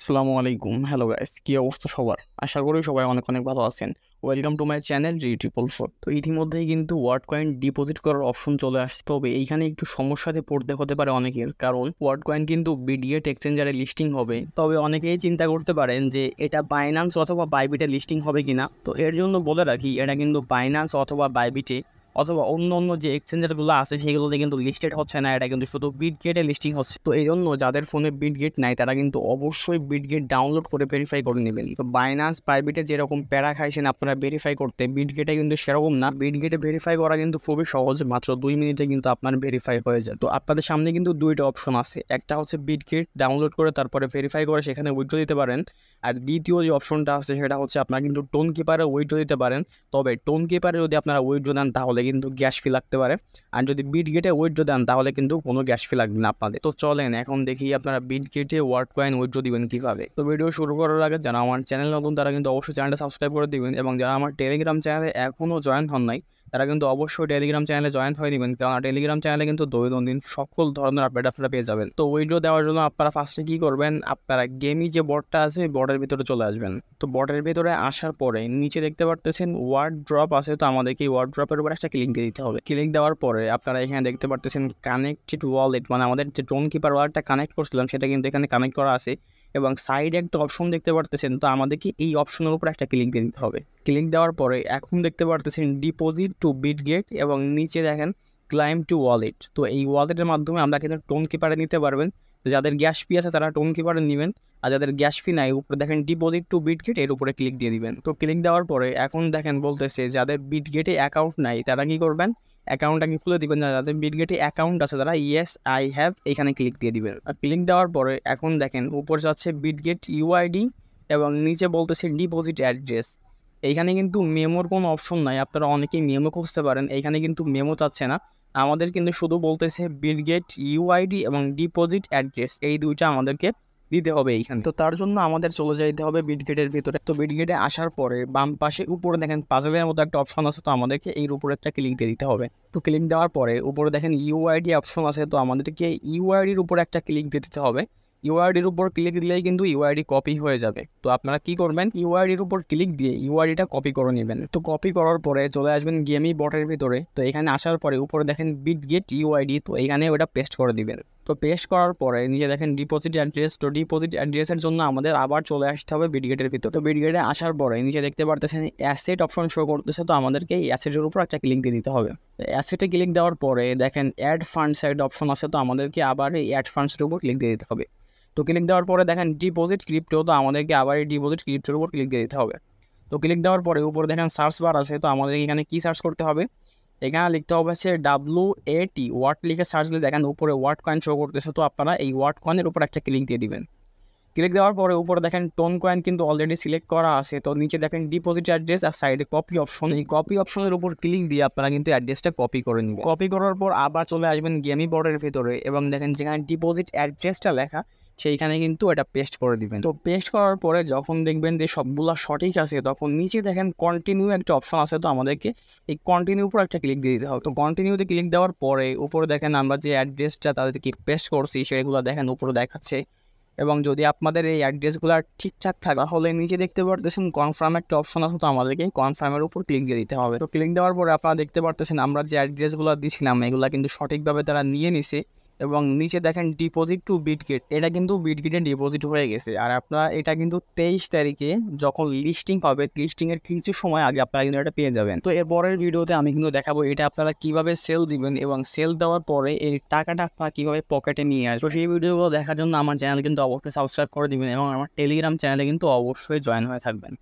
আসসালামু আলাইকুম। Hello guys, কি অবস্থা সবার? আশা করি সবাই অনেক অনেক ভালো আছেন। Welcome to my channel G444। তো ইতিমধ্যেই কিন্তু ওয়ার্ড কয়েন ডিপোজিট করার অপশন চলে আসছে। তবে এইখানে একটু সমস্যাতে পড়তে হতে পারে অনেকের, কারণ ওয়ার্ড কয়েন কিন্তু বিটগেট এক্সচেঞ্জারে লিস্টিং হবে। তবে অনেকেই চিন্তা করতে পারেন যে এটা বাইন্যান্স অথবা বাইবিটে লিস্টিং হবে কিনা। তো এর জন্য বলে রাখি, এটা কিন্তু বাইন্যান্স অথবা বাইবিটে অথবা অন্য যে এক্সচেঞ্জারগুলো আছে সেগুলোতে কিন্তু লিস্টেড হচ্ছে না, এটা কিন্তু শুধু বিটগেটে লিস্টিং হচ্ছে। তো এই জন্য যাদের ফোনে বিটগেট নাই তারা কিন্তু অবশ্যই বিটগেট ডাউনলোড করে ভেরিফাই করে নেবেন। তো বাইন্যান্স বাইবিটে যেরকম প্যারা খাইছেন আপনারা ভেরিফাই করতে, বিটগেটে কিন্তু সেরকম না। বিটগেটে ভেরিফাই করা কিন্তু খুবই সহজ, মাত্র 2 মিনিটে কিন্তু আপনার ভেরিফাই হয়ে যায়। তো আপনাদের সামনে কিন্তু দুইটা অপশন আছে, একটা হচ্ছে বিটগেট ডাউনলোড করে তারপরে ভেরিফাই করে সেখানে উইথড্র দিতে পারেন, আর দ্বিতীয় যে অপশনটা আছে সেটা হচ্ছে আপনারা কিন্তু টোন কিপারে উইথড্র দিতে পারেন। তবে টোন কিপারে যদি আপনারা উইথড্র দেন তাহলে কিন্তু গ্যাস ফি লাগতে পারে, আর যদি বিটগেটে উইথড্র দেন তাহলে কিন্তু কোনো গ্যাস ফি লাগবে না আপনাদের। তো চলেন এখন দেখি আপনারা বিটগেটে ওয়ার্ড কয়েন উইথড্র দিবেন কীভাবে। তো ভিডিও শুরু করার আগে যারা আমার চ্যানেল নতুন তারা কিন্তু অবশ্যই চ্যানেলটা সাবস্ক্রাইব করে দিবেন, এবং যারা আমার টেলিগ্রাম চ্যানেলে এখনও জয়েন হন নাই তারা কিন্তু অবশ্যই টেলিগ্রাম চ্যানেলে জয়েন হয়ে নেবেন, কারণ টেলিগ্রাম চ্যানেলে কিন্তু দৈনন্দিন সকল ধরনের আপডেট আপনারা পেয়ে যাবেন। তো উইথড্র দেওয়ার জন্য আপনারা ফার্স্টে কী করবেন, আপনারা গেমই যে বটটা আছে বটের ভিতরে চলে আসবেন। তো বটের ভিতরে আসার পরে নিচে দেখতে পারতেছেন ওয়ার্ড ড্রপ আছে, তো আমাদেরকে এই ওয়ার্ড ড্রপের উপর একটা ক্লিক দিয়ে দিতে হবে। ক্লিক দেওয়ার পরে আপনারা এখানে দেখতে পারতেছেন কানেক্টেড ওয়ালেট, মানে আমাদের যে টোন কিপার ওয়ালেটটা কানেক্ট করছিলাম সেটা কিন্তু এখানে কানেক্ট করা আছে, এবং সাইডে একটা অপশন দেখতে পারতেছেন। তো আমাদেরকে এই অপশনের উপর একটা ক্লিক দিয়ে দিতে হবে। ক্লিক দেওয়ার পরে এখন দেখতে পারতেছেন ডিপোজিট টু বিটগেট, এবং নিচে দেখেন ক্লাইম টু ওয়ালেট। তো এই ওয়ালেটের মাধ্যমে আমরা কিন্তু টোন কিপারে নিতে পারবেন। যাদের গ্যাস ফি আছে তারা টোন কিপারে নেবেন, আর যাদের গ্যাস ফি নাই উপরে দেখেন ডিপোজিট টু বিটগেট, এর উপরে ক্লিক দিয়ে দিবেন। তো ক্লিক দেওয়ার পরে এখন দেখেন বলতেছে যাদের বিটগেটে অ্যাকাউন্ট নাই তারা কি করবেন, অ্যাকাউন্টটাকে খুলে দিবেন। যাদের বিটগেটে অ্যাকাউন্ট আছে তারা ইয়েস আই হ্যাভ এখানে ক্লিক দিয়ে দিবেন। আর ক্লিক দেওয়ার পরে এখন দেখেন উপরে যাচ্ছে বিটগেট ইউআইডি, এবং নিচে বলতেছে ডিপোজিট অ্যাড্রেস। এইখানে কিন্তু মেমোর কোনো অপশন নাই, আপনারা অনেকেই মেমো খুঁজতে পারেন, এইখানে কিন্তু মেমো চাচ্ছে না। আমাদের কিন্তু শুধু বলতেছে বিটগেট ইউআইডি এবং ডিপোজিট অ্যাড্রেস, এই দুইটা আমাদেরকে দিতে হবে এইখানে। তো তার জন্য আমাদের চলে যাইতে হবে বিটগেটের ভিতরে। তো বিটগেটে আসার পরে বাম পাশে উপরে দেখেন পাজলের মতো একটা অপশন আছে, তো আমাদেরকে এর উপরে একটা ক্লিক দিয়ে দিতে হবে। তো ক্লিক দেওয়ার পরে উপরে দেখেন ইউআইডি অপশন আছে, তো আমাদেরকে ইউআইডির উপরে একটা ক্লিক দিতে হবে। ইউআইডির উপর ক্লিক দিলেই কিন্তু ইউআইডি কপি হয়ে যাবে। তো আপনারা কি করবেন, ইউআইডির উপর ক্লিক দিয়ে ইউআইডিটা কপি করে নেবেন। তো কপি করার পরে চলে আসবেন গেমি বটের ভিতরে। তো এখানে আসার পরে উপরে দেখেন বিটগেট ইউআইডি, তো এখানে ওটা পেস্ট করে দিবেন। তো পেস্ট করার পরে নিচে দেখেন ডিপোজিট অ্যাড্রেস। তো ডিপোজিট অ্যাড্রেসের জন্য আমাদের আবার চলে আসতে হবে বিটগেটের ভিতর। তো বিটগেটে আসার পরে নিচে দেখতে পারতেছেন অ্যাসেট অপশন শো করতেছে, তো আমাদেরকে এই অ্যাসেটের উপর একটা ক্লিক দিয়ে দিতে হবে। অ্যাসেটে ক্লিক দেওয়ার পরে দেখেন অ্যাড ফান্ড সাইড অপশন আছে, তো আমাদেরকে আবার এই অ্যাড ফান্ডসের উপর ক্লিক দিয়ে দিতে হবে। তো ক্লিক দেওয়ার পরে দেখেন ডিপোজিট ক্রিপ্টো, তো আমাদেরকে আবার এই ডিপোজিট ক্রিপ্টোর উপর ক্লিক দিয়ে দিতে হবে। তো ক্লিক দেওয়ার পরে উপরে দেখেন সার্চ বার আছে, তো আমাদের এখানে কি সার্চ করতে হবে, এখানে লিখতে হবে হচ্ছে WAT ওয়াট লিখে সার্চ দিলে দেখেন উপরে ওয়াট কয়েন শো করতেছে, তো আপনারা এই ওয়াট কয়েনের উপর একটা ক্লিক দিয়ে দিবেন। ক্লিক দেওয়ার পরে উপরে দেখেন টোন কয়েন কিন্তু অলরেডি সিলেক্ট করা আছে, তো নিচে দেখেন ডিপোজিট অ্যাড্রেস আর সাইডে কপি অপশন, এই কপি অপশনের উপর ক্লিক দিয়ে আপনারা কিন্তু অ্যাড্রেসটা কপি করে নেবেন। কপি করার পর আবার চলে আসবেন গেমি বোর্ডের ভিতরে, এবং দেখেন যেখানে ডিপোজিট অ্যাড্রেসটা লেখা সেইখানে কিন্তু এটা পেস্ট করে দিবেন। তো পেস্ট করার পরে যখন দেখবেন যে সবগুলা সঠিক আছে তখন নিচে দেখেন কন্টিনিউ একটা অপশন আছে, তো আমাদেরকে এই কন্টিনিউ উপর একটা ক্লিক দিয়ে দিতে হবে। তো কন্টিনিউতে ক্লিক দেওয়ার পরে উপরে দেখেন আমরা যে অ্যাড্রেসটা তাদেরকে পেস্ট করছি সেগুলো দেখেন উপরে দেখাচ্ছে, এবং যদি আপনাদের এই অ্যাড্রেসগুলো ঠিকঠাক থাকে তাহলে নিচে দেখতে পারতেছেন কনফার্ম একটা অপশন আছে, তো আমাদেরকে কনফার্মের উপর ক্লিক দিয়ে দিতে হবে। তো ক্লিক দেওয়ার পরে আপনারা দেখতে পারতেছেন আমরা যে অ্যাড্রেসগুলো দিয়েছিলাম এগুলো কিন্তু সঠিকভাবে তারা নিয়ে নিছে, এবং নিচে দেখেন ডিপোজিট টু বিটগেট, এটা কিন্তু বিটগেটে ডিপোজিট হয়ে গেছে। আর আপনারা এটা কিন্তু 23 তারিখে যখন লিস্টিং হবে, লিস্টিংয়ের কিছু সময় আগে আপনারা কিন্তু এটা পেয়ে যাবেন। তো এর পরের ভিডিওতে আমি কিন্তু দেখাবো এটা আপনারা কিভাবে সেল দিবেন, এবং সেল দেওয়ার পরে এই টাকাটা আপনারা কীভাবে পকেটে নিয়ে আসবেন। তো সেই ভিডিওগুলো দেখার জন্য আমার চ্যানেল কিন্তু অবশ্যই সাবস্ক্রাইব করে দিবেন, এবং আমার টেলিগ্রাম চ্যানেলে কিন্তু অবশ্যই জয়েন হয়ে থাকবেন।